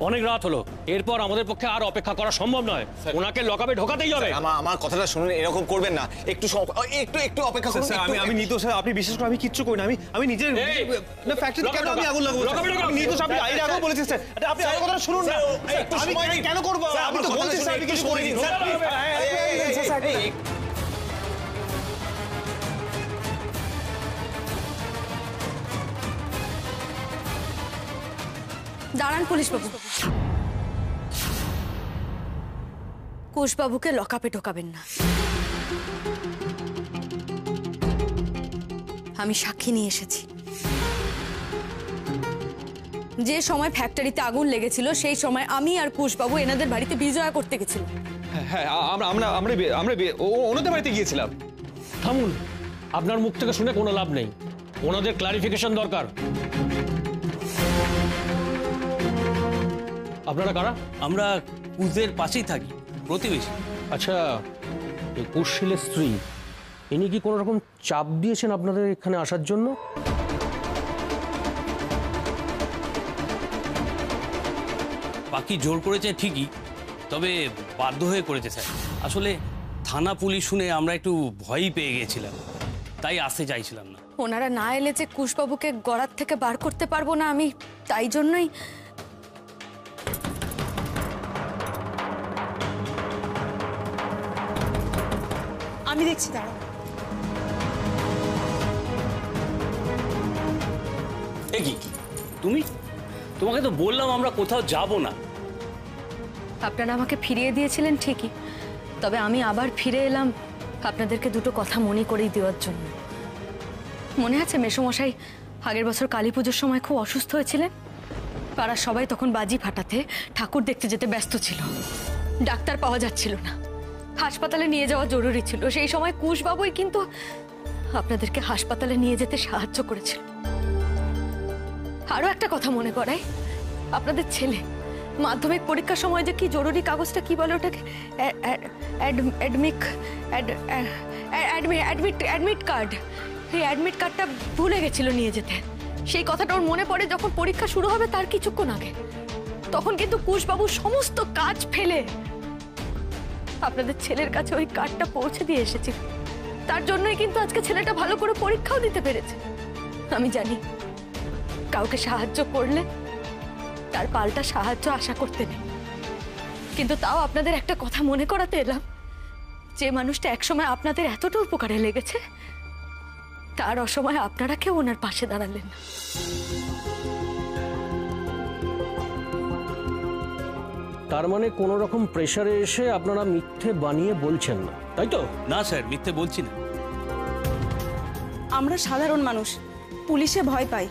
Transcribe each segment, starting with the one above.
অনেক রাত হলো, এরপর আমাদের পক্ষে আর অপেক্ষা করা সম্ভব নয়। ওনাকে লকআপে ঢোকাতেই হবে। আমার কথাটা শুনুন, এরকম করবেন না, একটু একটু অপেক্ষা করুন। আমি নিতোষ স্যার, আপনি বিশেষ করে আমি কিচ্ছু করি না। আমি নিজের না ফ্যাক্টরি কেন আমি আগুন লাগাবো? নিতোষ আপনি আইন আগেও বলেছেন স্যার, আপনি আমার কথাটা শুনুন না। আমি কেন করবো? আমি তো বলছি স্যার আমি কিছু করিনি স্যার। দাঁড়ান পুলিশ বাবু, কুশবাবুকে লকআপে ঢোকাবেন না। আমি সাক্ষী নিয়ে এসেছি। যে সময় ফ্যাক্টরিতে আগুন লেগেছিল সেই সময় আমি আর কুশবাবু এনাদের বাড়িতে বিজয়া করতে গেছিলাম। হ্যাঁ, আমরা ওনাদের বাড়িতে গিয়েছিলাম। থামুন, আপনার মুখ থেকে শুনে কোনো লাভ নেই, ওনাদের ক্লারিফিকেশন দরকার। আপনারা কারা? আমরা কুশের পাশেই থাকি, প্রতিবেশী। আচ্ছা, এই কুশশীলের স্ত্রী, ইনি কি কোনো রকম চাপ দিয়েছেন আপনাদের এখানে আসার জন্য? পাখি জোর করেছে ঠিকই, তবে বাধ্য হয়ে করেছে স্যার। আসলে থানা পুলিশ শুনে আমরা একটু ভয়ই পেয়ে গেছিলাম, তাই আসতে চাইছিলাম না। ওনারা না এলে যে কুশবাবুকে গড়ার থেকে বার করতে পারবো না আমি, তাই জন্যই। আমি দেখছি, দাঁড়াও। এ কি তুমি? তোমাকে তো বললাম আমরা কোথাও যাব না। আপনারা আমাকে ফিরিয়ে দিয়েছিলেন ঠিকই, তবে আমি আবার ফিরে এলাম আপনাদেরকে দুটো কথা মনে করেই দেওয়ার জন্য। মনে আছে মেসোমশাই আগের বছর কালী পুজোর সময় খুব অসুস্থ হয়েছিলেন? পাড়ার সবাই তখন বাজি ফাটাতে ঠাকুর দেখতে যেতে ব্যস্ত ছিল, ডাক্তার পাওয়া যাচ্ছিল না, হাসপাতালে নিয়ে যাওয়া জরুরি ছিল। সেই সময় কুশবাবুই কিন্তু আপনাদেরকে হাসপাতালে নিয়ে যেতে সাহায্য করেছিল। আরো একটা কথা মনে করাই, আপনাদের ছেলে মাধ্যমিক পরীক্ষার সময় যে কি জরুরি কাগজটা কি বলে ওটাকে, অ্যাডমিট কার্ড, এই অ্যাডমিট কার্ডটা ভুলে গেছিল নিয়ে যেতে। সেই কথাটা ওর মনে পড়ে যখন পরীক্ষা শুরু হবে তার কিছুক্ষণ আগে। তখন কিন্তু কুশবাবু সমস্ত কাজ ফেলে আপনাদের ছেলের কাছে ওই কার্ডটা পৌঁছে দিয়ে এসেছিল। তার জন্যই কিন্তু আজকে ছেলেটা ভালো করে পরীক্ষাও দিতে পেরেছে। আমি জানি কাউকে সাহায্য করলে তার পাল্টা সাহায্য আশা করতে নেই, কিন্তু তাও আপনাদের একটা কথা মনে করাতে এলাম, যে মানুষটা একসময় আপনাদের এতটা উপকারে লেগেছে তার অসময়ে আপনারা কেউ ওনার পাশে দাঁড়ালেন না। তার মানে কোনো রকম প্রেসারে এসে আপনারা মিথ্যে বানিয়ে বলছেন না, তাই তো? না স্যার, মিথ্যে বলছি না। আমরা সাধারণ মানুষ, পুলিশে ভয় পাই।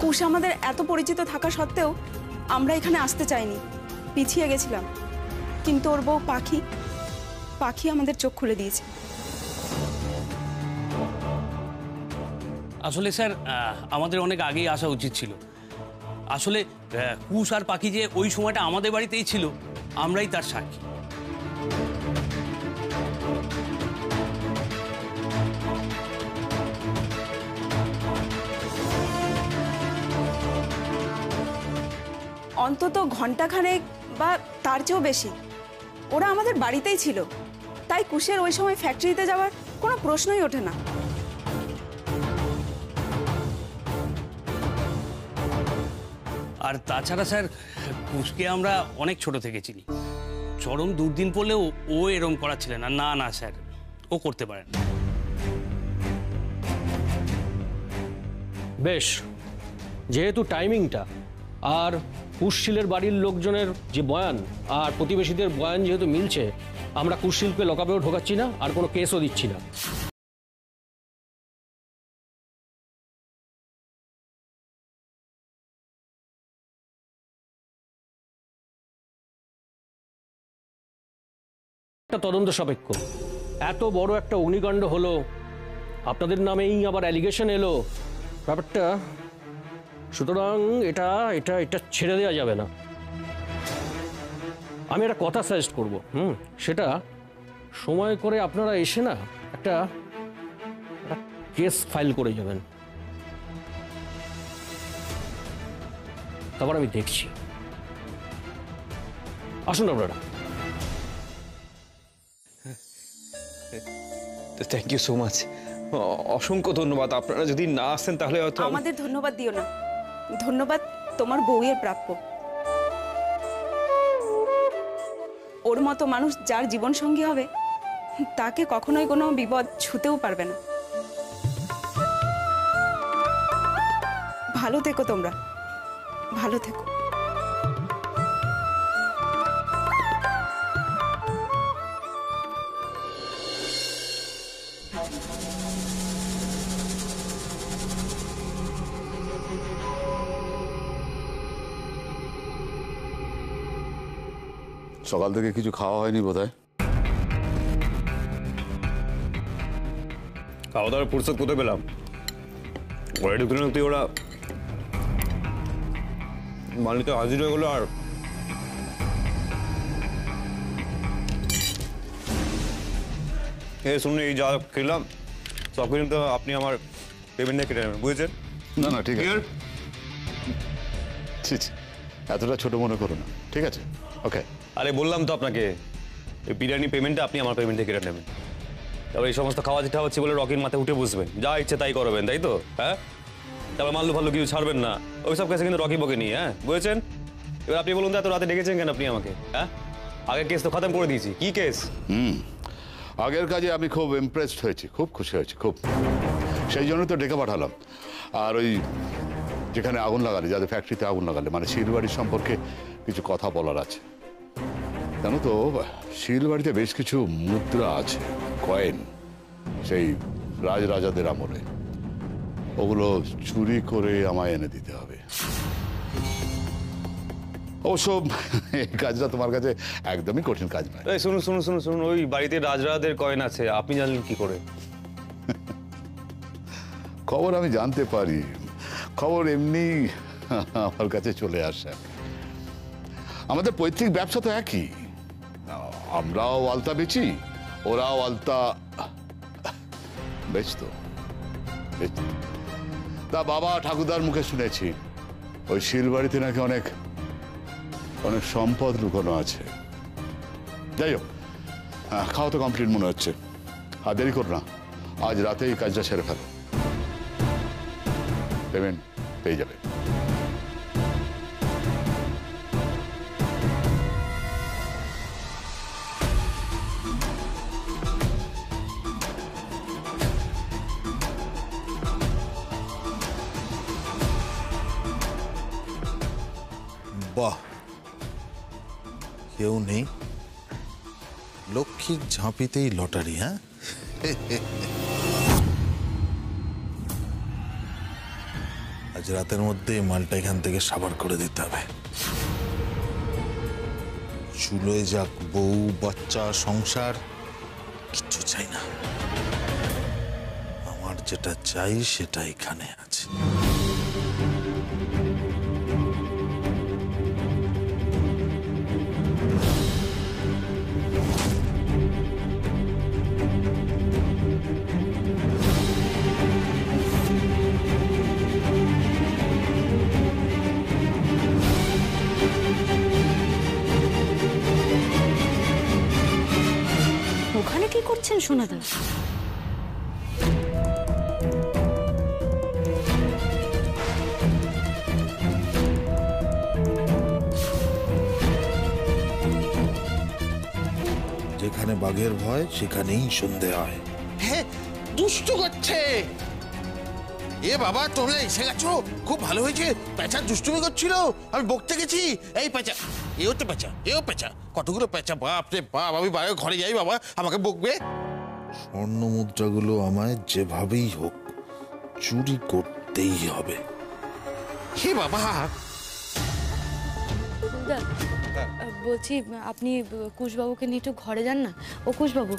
কুশ আমাদের এত পরিচিত থাকা সত্ত্বেও আমরা এখানে আসতে চাইনি, পিছিয়ে গেছিলাম। কিন্তু ওর বউ পাখি আমাদের চোখ খুলে দিয়েছে। আসলে স্যার আমাদের অনেক আগেই আসা উচিত ছিল। আসলে কুশ আর পাখি যে ওই সময়টা আমাদের বাড়িতেই ছিল, আমরাই তার সাক্ষী। অন্তত ঘন্টাখানেক বা তার চেয়েও বেশি ওরা আমাদের বাড়িতেই ছিল, তাই কুশের ওই সময় ফ্যাক্টরিতে যাওয়ার কোনো প্রশ্নই ওঠে না। আর তাছাড়া স্যার কুশকে আমরা অনেক ছোট থেকে চিনি। চরম দুর্দিন পড়লেও ও এরম করাচ্ছিলেন না। না না স্যার, ও করতে পারে না। বেশ, যেহেতু টাইমিংটা আর কুশশীলের বাড়ির লোকজনের যে বয়ান আর প্রতিবেশীদের বয়ান যেহেতু মিলছে, আমরা কুশশীলকে লকআপেও ঢোকাচ্ছি না আর কোনো কেসও দিচ্ছি না। একটা তদন্ত সাপেক্ষ এত বড় একটা অগ্নিকাণ্ড হলো, আপনাদের নামেই আবার অ্যালিগেশন এলো, ব্যাপারটা, সুতরাং এটা এটা এটা ছেড়ে দেওয়া যাবে না। আমি একটা কথা সাজেস্ট করব, সেটা সময় করে আপনারা এসে না একটা কেস ফাইল করে যাবেন, তারপর আমি দেখছি। আসুন আপনারা। থ্যাংক ইউ সো মাচ, অসংখ্য ধন্যবাদ। আপনারা যদি না আসতেন তাহলে হয়তো আমাদের ধন্যবাদ দিও না, ধন্যবাদ তোমার বউয়ের প্রাপ্য। ওর মতো মানুষ যার জীবন সঙ্গী হবে তাকে কখনোই কোনো বিপদ ছুতেও পারবে না। ভালো থেকো তোমরা, ভালো থেকো। সকাল থেকে কিছু খাওয়া হয়নি বোধহয়। খাওয়া দাওয়ার ফুরসত কোথায় পেলাম? অলরেডি তুই ওরা মালিতে হাজির হয়ে গেলো। আর শুনুন, এই যা খেলাম সব কিন্তু আপনি আমার পেমেন্টে কেটে নেবেন, বুঝেছেন? না না, ঠিক আছে, ঠিক আছে, এতটা ছোট মনে করো না, ঠিক আছে, ওকে। আরে বললাম তো আপনাকে, এই বিরিয়ানি পেমেন্টটা আপনি আমার পেমেন্টে কেটে নেবেন। তারপর এই সমস্ত খাওয়া যেটা হচ্ছে বলে রকির মাথায় উঠে বসবেন, যা ইচ্ছে তাই করবেন, তাই তো? হ্যাঁ, তারপর মাল্লু ফাল্লু কিছু ছাড়বেন না, ওই সব কাছে কিন্তু রকি বকে নিয়ে। হ্যাঁ, বুঝেছেন? এবার আপনি বলুন তো, এত রাতে ডেকেছেন কেন আপনি আমাকে? হ্যাঁ, আগের কেস তো খতম করে দিয়েছি। কি কেস? আগের কাজে আমি খুব ইমপ্রেসড হয়েছি, খুব খুশি হয়েছি, খুব। সেই জন্য তো ডেকে পাঠালাম। আর ওই যেখানে আগুন লাগালে, যাদের ফ্যাক্টরিতে আগুন লাগালে, মানে শিলবাড়ির সম্পর্কে কিছু কথা বলার আছে। জানো তো, শিলবাড়িতে বেশ কিছু মুদ্রা আছে, কয়েন, সেই রাজরাজাদের আমলে। ওগুলো চুরি করে আমায় এনে দিতে হবে। অবশ্য এই কাজটা তোমার কাছে একদমই কঠিন কাজ নয়। এই শুনুন শুনুন শুনুন শুনুন, ওই বাড়িতে রাজরাজাদের কয়েন আছে, আপনি জানলেন কি করে? খবর আমি জানতে পারি, খবর এমনি আমার কাছে চলে আসে। আমাদের পৈতৃক ব্যবসা তো একই, আমরাও আলতা বেচি, ওরাও আলতা বেচতো। তা বাবা ঠাকুরদার মুখে শুনেছি ওই শিলবাড়িতে নাকি অনেক অনেক সম্পদ লুকানো আছে। যাই হোক, খাওয়া তো কমপ্লিট মনে হচ্ছে, আর দেরি করো না, আজ রাতেই কাজটা সেরে ফেলো, পেমেন্ট পেয়ে যাবে। বাহ, কেউ নেই, লক্ষ্মীর ঝাঁপিতেই লটারি। হ্যাঁ, আজ রাতের মধ্যে মালটা এখান থেকে সাবার করে দিতে হবে। চুলোয় যাক, বউ বাচ্চা সংসার কিচ্ছু চাই না, আমার যেটা চাই সেটা এখানে আছে। ওখানে কি করছেন সোনাদা? যেখানে বাঘের ভয় সেখানেই সন্ধে হয়। হ্যাঁ, দুষ্টু করছে। এ বাবা, তোমরা এসে গেছো, খুব ভালো হয়েছে। পেঁচা দুষ্টুমি করছিল, আমি বকতে গেছি। এই পেঁচা, এও তো পেঁচা, এও পেঁচা, কতগুলো পেঁচা, বাপ রে বাপ। আমি বাইরে ঘরে যাই, বাবা আমাকে বকবে। স্বর্ণ মুদ্রাগুলো আমায় যেভাবেই হোক চুরি করতেই হবে। হে বাবা, বলছি, আপনি কুশবাবুকে নিয়ে একটু ঘরে যান না। ও কুশবাবু,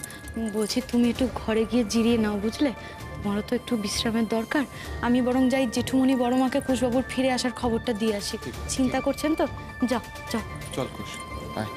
বলছি তুমি একটু ঘরে গিয়ে জিরিয়ে নাও, বুঝলে? তোমারও তো একটু বিশ্রামের দরকার। আমি বরং যাই জেঠুমনি বড় মাকে কুশবাবুর ফিরে আসার খবরটা দিয়ে আসি। চিন্তা করছেন তো? যাও যাও। চল কুশ, আয়।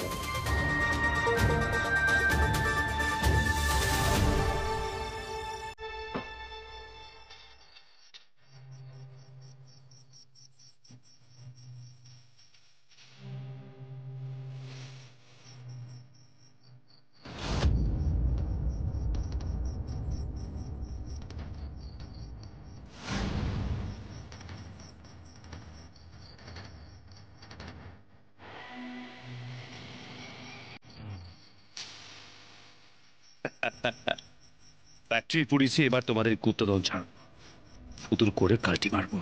ফ্যাক্টরি পুড়িয়েছি, এবার তোমাদের গুপ্তদল ছাড়, ফুতুর করে কালটি মারবো।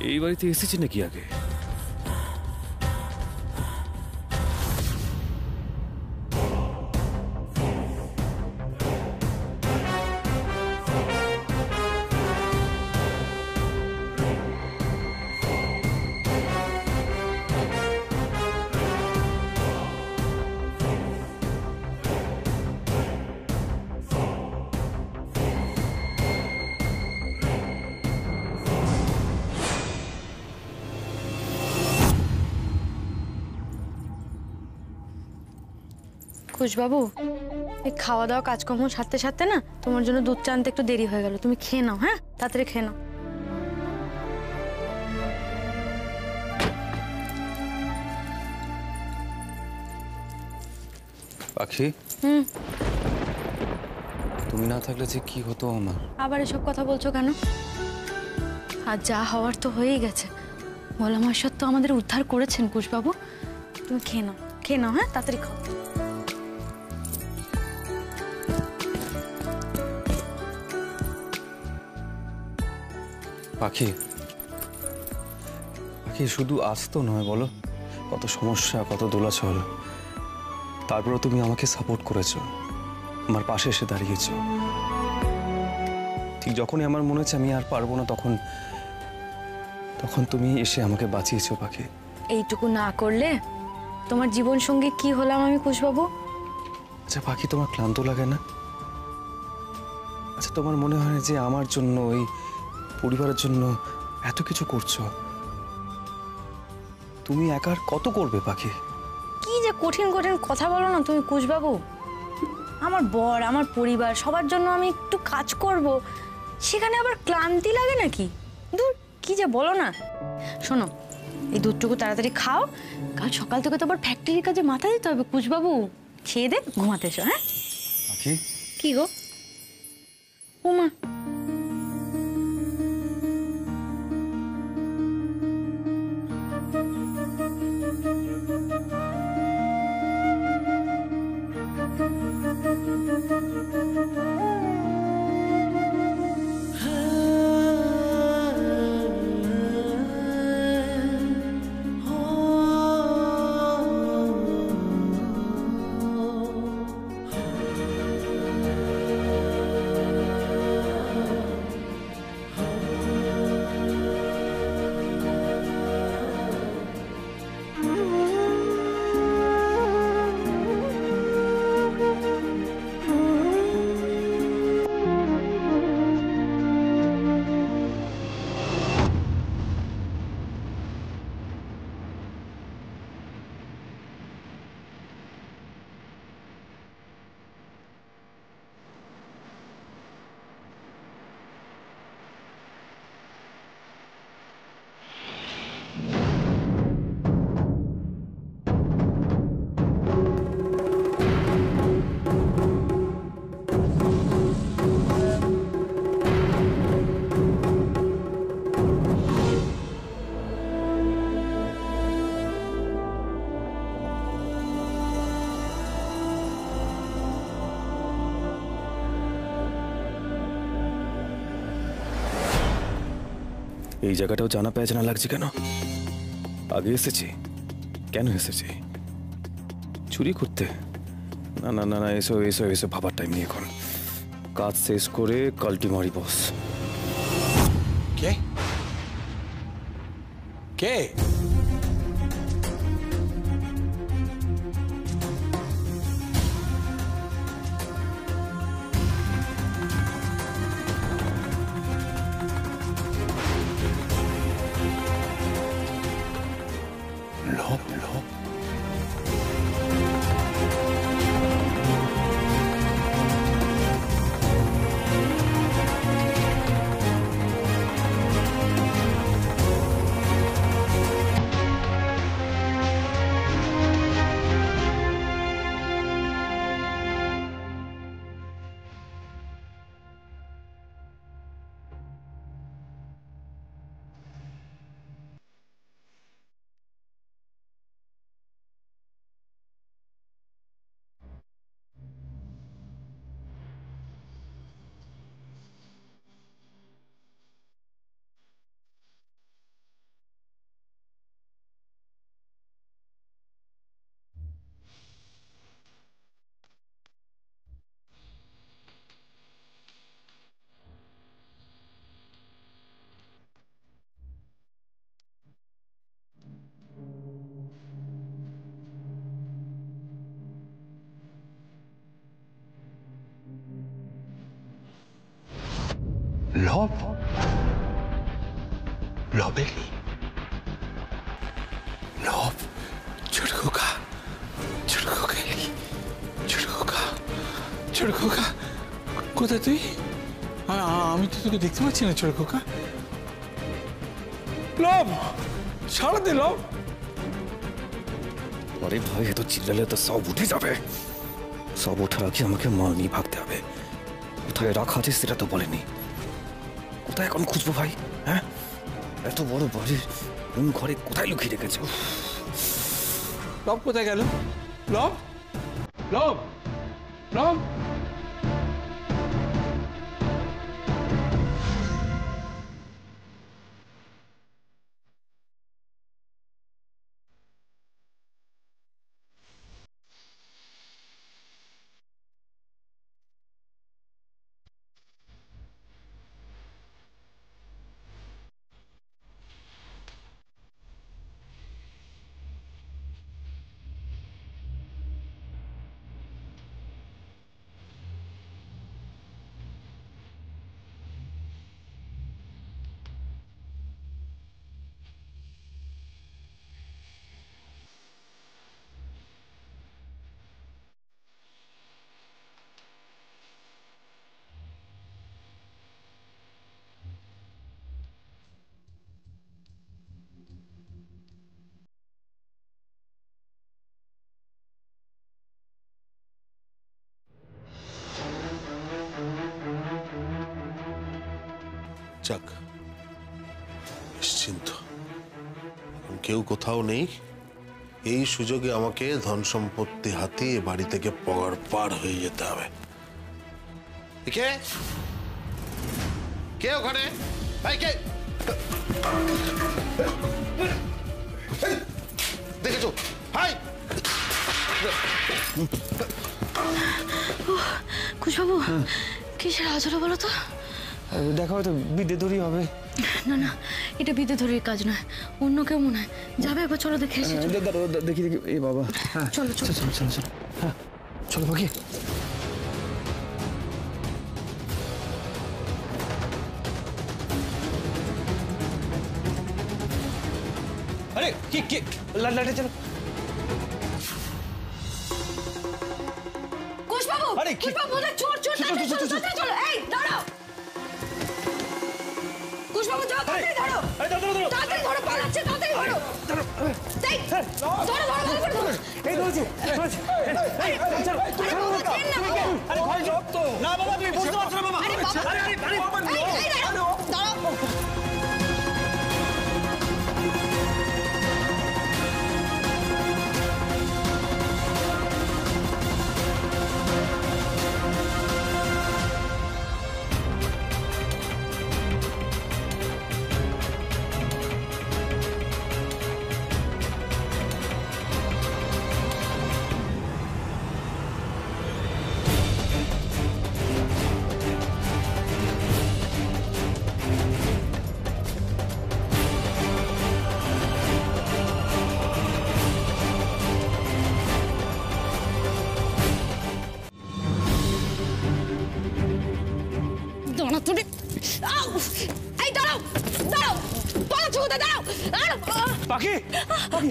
এই বাড়িতে এসেছি নাকি আগে? কুশবাবু, এই খাওয়া দাওয়া কাজকর্ম সারতে সারতে না তোমার জন্য দুধ চা আনতে একটু দেরি হয়ে গেল। তুমি খেয়ে নাও, হ্যাঁ, তাড়াতাড়ি খেয়ে নাও। পাখি, তুমি না থাকলে যে কি হতো আমার। আবার এসব কথা বলছো কেন? আর যা হওয়ার তো হয়েই গেছে। ভোলামহেশ্বর তো আমাদের উদ্ধার করেছেন কুশবাবু। তুমি খেয়ে নাও, হ্যাঁ, তাড়াতাড়ি খাও। পাখি, শুধু আজ তো নয়, বলো, কত সমস্যা, কত দোলাচল, তারপরেও তুমি আমাকে সাপোর্ট করেছো, আমার পাশে এসে দাঁড়িয়েছো। ঠিক যখনই আমার মনে হচ্ছে আমি আর পারবো না, তখন তুমি এসে আমাকে বাঁচিয়েছো পাখি। এইটুকু না করলে তোমার জীবন সঙ্গী কি হলাম আমি কুশবাবু? আচ্ছা পাখি, তোমার ক্লান্ত লাগে না? আচ্ছা, তোমার মনে হয় যে আমার জন্য, এই পরিবারের জন্য এত কিছু করছো? তুমি একার কত করবে পাখি? কি যে কঠিন কঠিন কথা বলো না তুমি কুশবাবু। আমার বর, আমার পরিবার, সবার জন্য আমি একটু কাজ করব, সেখানে আবার ক্লান্তি লাগে নাকি? দূর, কি যে বলো না। শোনো, এই দুধটুকু তাড়াতাড়ি খাও, কাল সকাল থেকে তো আবার ফ্যাক্টরির কাজে মাথা দিতে হবে কুশবাবু। খেয়ে দে ঘুমাতে এসো, হ্যাঁ? পাখি, কি গো? উমা, এই জায়গাটাও জানা পেঁচানা লাগছে কেন? আগে এসেছি, কেন এসেছি? চুরি করতে? না না না না, এসো ভাবার টাইম নেই এখন। কাজ শেষ করে কালটি মারি বস। কে কে? লব লবেলি লব ছোট খোকা এলি ছোট খোকা কোথায় তুই? আমি তো তোকে দেখতে পাচ্ছি না ছোট খোকা। লব ছাড়া দে লব। আরে ভাই এত চিল্লালে তো সব উঠে যাবে। সব ওঠার আগে আমাকে মাল নিয়ে ভাগতে হবে। কোথায় রাখা আছে সেটা তো বলেনি। কোথায় এখন খুঁজবো ভাই? হ্যাঁ, এত বড় বাড়ির কোন ঘরে কোথায় লুকিয়ে রেখেছে? লব কোথায় গেল? লব লব লব যাক, নিশ্চিন্ত, কেউ কোথাও নেই। এই সুযোগে আমাকে ধন সম্পত্তি হাতিয়ে বাড়ি থেকে পগার পার হয়ে যেতে হবে। কে কে ওখানে? ভাই কে? দেখেছো ভাই? কুশবাবু, কিসের আওয়াজ হলো বলো তো? দেখা হয়তো বিদ্যুৎই হবে। না না, এটা বিদ্যুৎরের কাজ নয়, অন্য কেউ মনে হয়। যাবে একবার, চলো দেখে এসে। দেখি এ বাবা। চলো চলো চলো চলো চলো। হ্যাঁ চলো পাখি। আরে কি কি লাইটে চলো। কুশবাবু, আরে কি? কুশবাবু, চোর চোর, তাড়াতাড়ি চলো, তাড়াতাড়ি চলো। এই দাঁড়াও কুশবাবু, যাও, তাড়াতাড়ি ধরো। আরে ধরো ধরো তাড়াতাড়ি ধরো, পালাচ্ছে, তাড়াতাড়ি ধরো। এই, ধরো ধরো, ভালো করে ধরো। এই ধরেছি। এই চলো। আরে ঘরে জব তো। না বাবা, তুমি বুঝতে পারছো না বাবা। আরে বাবা, আরে এই দাঁড়াও, দাঁড়াও। দাঁড়াও তুমি। আউ! এই দাঁড়াও, দাঁড়াও, পালাচ্ছো কোথায়? দাঁড়াও। পাখি পাখি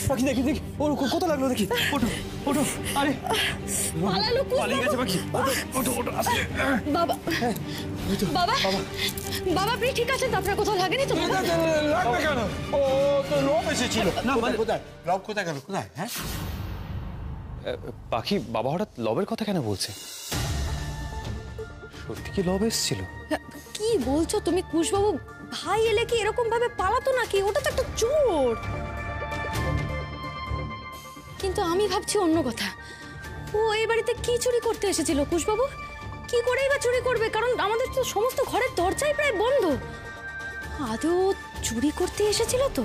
পাখি দেখি দেখি ওর কত লাগলো দেখি। ওঠো ওঠো। আরে পালালো কুশবাবু। পালিয়ে গেছে পাখি। ওঠো ওঠো আস্তে। বাবা বাবা বাবা, আপনি ঠিক আছেন তো? আপনার কোথাও লাগেনি তো? লাগবে কেন? ও তো লব এসেছিল। না মানে কোথায় লব কোথায় গেল? কোথায়? হ্যাঁ পাখি বাবা হঠাৎ লবের কথা কেন বলছে? সত্যি কি লব এসেছিল? কি বলছো তুমি কুশবাবু? ভাই এলে কি এরকম ভাবে পালাতো নাকি? ওটা তো একটা চোর। কিন্তু আমি ভাবছি অন্য কথা। ও এই বাড়িতে কি চুরি করতে এসেছিল কুশবাবু? কি করেই বা চুরি করবে? কারণ আমাদের তো সমস্ত ঘরের দরজাই প্রায় বন্ধ। আদৌ চুরি করতে এসেছিল তো?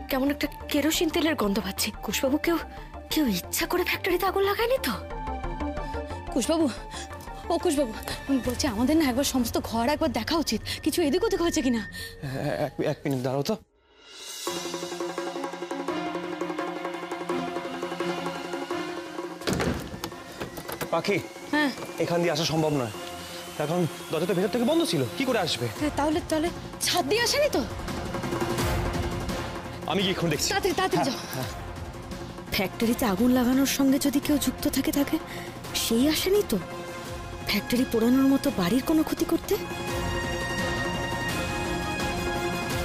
কেমন একটা কেরোসিন তেলের গন্ধ পাচ্ছি। কুশবাবু, কেউ ইচ্ছা করে ফ্যাক্টরিতে আগুন লাগায়নি তো? কুশবাবু, ও কুশবাবু, বলছি আমাদের না একবার সমস্ত ঘর একবার দেখা উচিত, কিছু এদিক ওদিক হয়েছে কিনা। এক মিনিট দাঁড়াও তো। পাখি হ্যাঁ এখান দিয়ে আসা সম্ভব নয়, এখন দরজা তো ভেতর থেকে বন্ধ ছিল, কি করে আসবে? তাহলে তাহলে ছাদ দিয়ে আসেনি তো? আমি কি এখন দেখছি। তাড়াতাড়ি তাড়াতাড়ি যাও। ফ্যাক্টরিতে আগুন লাগানোর সঙ্গে যদি কেউ যুক্ত থাকে সেই আসেনি তো? ফ্যাক্টরি পোড়ানোর মতো বাড়ির কোনো ক্ষতি করতে?